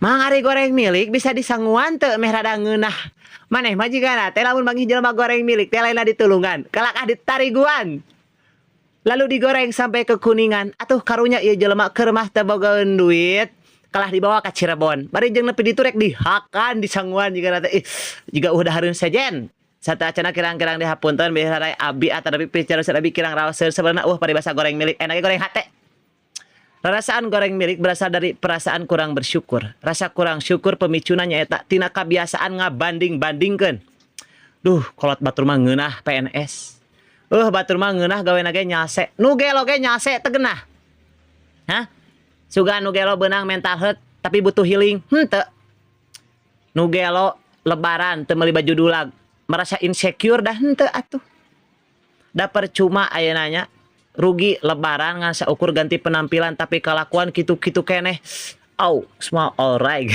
Mang ari goreng milik bisa disangguan teu meh rada ngeunah. Maneh majigana teh lamun bangih jelema goreng milik teh lainna ditulungan, kalak ditariguan. Lalu digoreng sampai kekuningan. Atuh karunya ieu jelema keur mah teu bogaeun duit, kalah dibawa ka Cirebon. Bari jeung nepi ditu rek dihakan disangguan jigana teh. Jiga udahareun sejen. Sateuaceuna kirang-kirang dihapunten biar rai abi atanapi picaroskeun abi kirang raoseun sebenarnya paribasa goreng milik enak goreng hate. Rasaan goreng milik berasal dari perasaan kurang bersyukur. Rasa kurang syukur pemicuna nyaeta tina kabiasaan ngabanding-bandingkeun. Duh, kolot batur mah ngeunah PNS. Batur mah ngeunah gaweana ge nyase. Nu gelo ge nyase teu geunah. Hah? Sugan nu gelo beunang mental health tapi butuh healing. Henteu. Nu gelo lebaran teu meuli baju dulag, merasa insecure dah henteu atuh. Da percuma ayeuna nya rugi lebaran ngan saukur ganti penampilan tapi kalakuan kitu-kitu keneh. Au, semua alright.